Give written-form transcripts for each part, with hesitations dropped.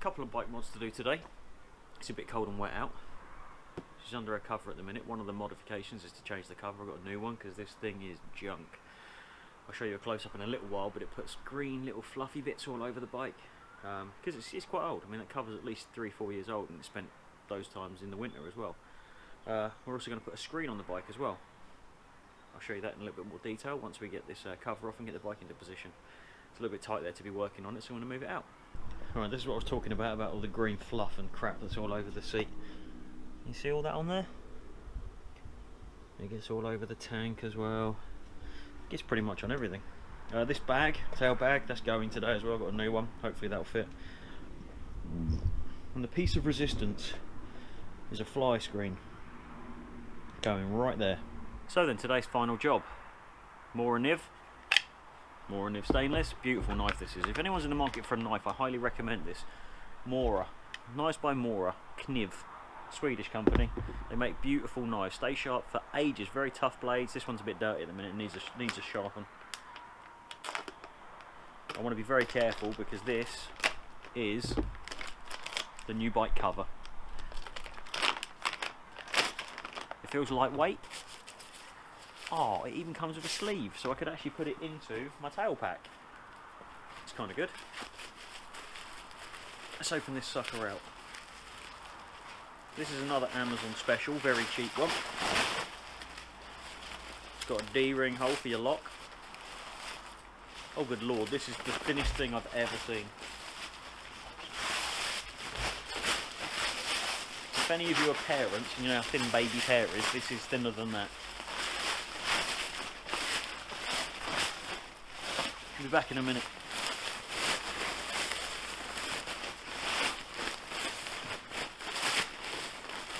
couple of bike mods to do today. It's a bit cold and wet out. She's under a cover at the minute. One of the modifications is to change the cover. I've got a new one because this thing is junk. I'll show you a close-up in a little while, but it puts green little fluffy bits all over the bike because it's quite old. I mean, that cover's at least 3-4 years old, and it's spent those times in the winter as well. We're also going to put a screen on the bike as well. I'll show you that in a little bit more detail once we get this cover off and get the bike into position. It's a little bit tight there to be working on it, so I'm going to move it out. Alright, this is what I was talking about all the green fluff and crap that's all over the seat. You see all that on there? It gets all over the tank as well. It gets pretty much on everything. This bag, tail bag, that's going today as well. I've got a new one, hopefully that'll fit. And the piece of resistance is a fly screen going right there. So then, today's final job. Mora Niv stainless. Beautiful knife this is. If anyone's in the market for a knife, I highly recommend this. Mora, knives by Mora, Kniv, Swedish company. They make beautiful knives, stay sharp for ages. Very tough blades. This one's a bit dirty at the minute, needs a sharpen. I want to be very careful because this is the new bike cover. It feels lightweight. Oh, it even comes with a sleeve, so I could actually put it into my tail pack. It's kind of good. Let's open this sucker out. This is another Amazon special, very cheap one. It's got a D-ring hole for your lock. Oh good lord, this is the thinnest thing I've ever seen. If any of you are parents and you know how thin baby hair is, this is thinner than that. I'll be back in a minute.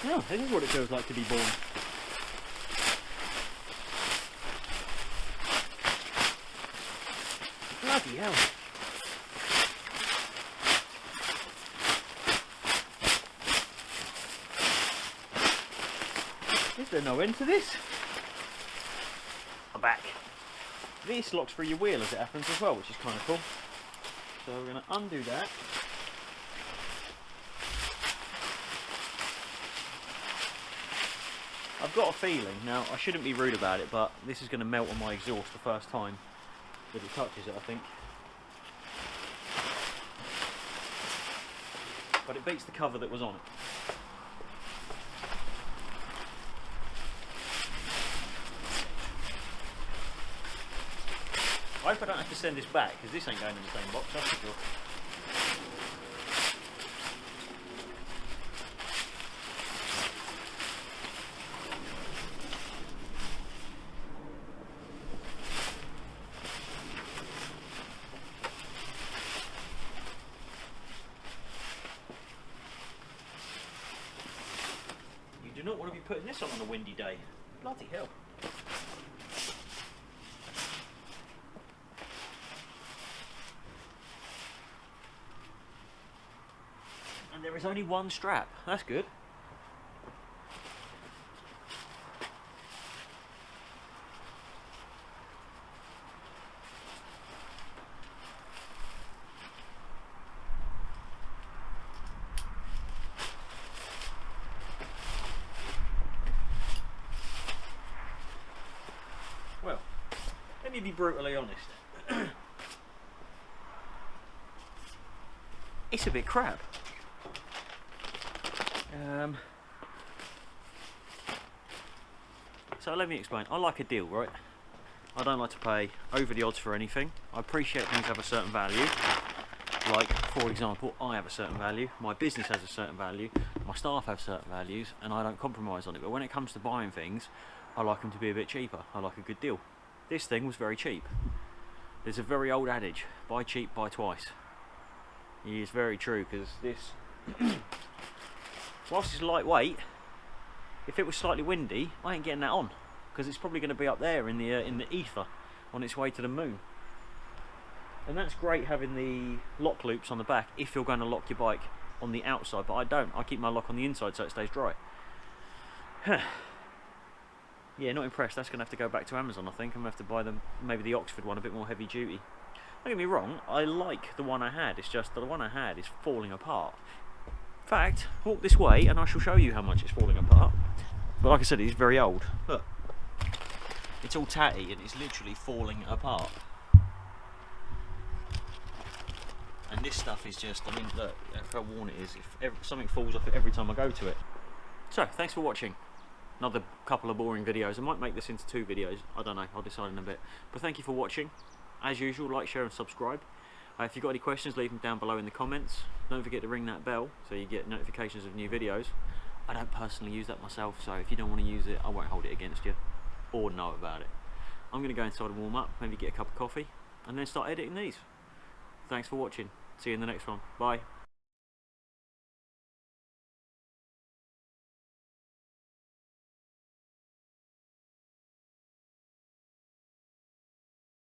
Oh, this is what it feels like to be born. Bloody hell. Is there no end to this? I'm back. This locks through your wheel as it happens as well, which is kind of cool. So we're going to undo that. I've got a feeling, now I shouldn't be rude about it, but this is going to melt on my exhaust the first time that it touches it, I think. But it beats the cover that was on it. I hope I don't have to send this back, because this ain't going in the same box, that's for sure. You do not want to be putting this on a windy day. Bloody hell. And there is only one strap. That's good. Well, let me be brutally honest. It's a bit crap. So let me explain. I like a deal, right? I don't like to pay over the odds for anything. I appreciate things have a certain value. Like, for example, I have a certain value, my business has a certain value, my staff have certain values, and I don't compromise on it. But when it comes to buying things, I like them to be a bit cheaper. I like a good deal. This thing was very cheap. There's a very old adage, buy cheap, buy twice. It is very true, because this, whilst it's lightweight, if it was slightly windy, I ain't getting that on, because it's probably going to be up there in the ether on its way to the moon. And that's great having the lock loops on the back if you're going to lock your bike on the outside, but I don't. I keep my lock on the inside so it stays dry. Yeah, not impressed. That's going to have to go back to Amazon, I think. I'm going to have to buy them, maybe the Oxford one, a bit more heavy duty. Don't get me wrong, I like the one I had, it's just that the one I had is falling apart. In fact, walk this way and I shall show you how much it's falling apart. But like I said, it's very old. Look, it's all tatty and it's literally falling apart. And this stuff is just, I mean, look how worn it is. If something falls off it every time I go to it. So, thanks for watching. Another couple of boring videos. I might make this into 2 videos. I don't know, I'll decide in a bit. But thank you for watching. As usual, like, share and subscribe. If you've got any questions, leave them down below in the comments. Don't forget to ring that bell so you get notifications of new videos. I don't personally use that myself, so if you don't want to use it, I won't hold it against you or know about it. I'm going to go inside and warm up, maybe get a cup of coffee, and then start editing these. Thanks for watching. See you in the next one. Bye.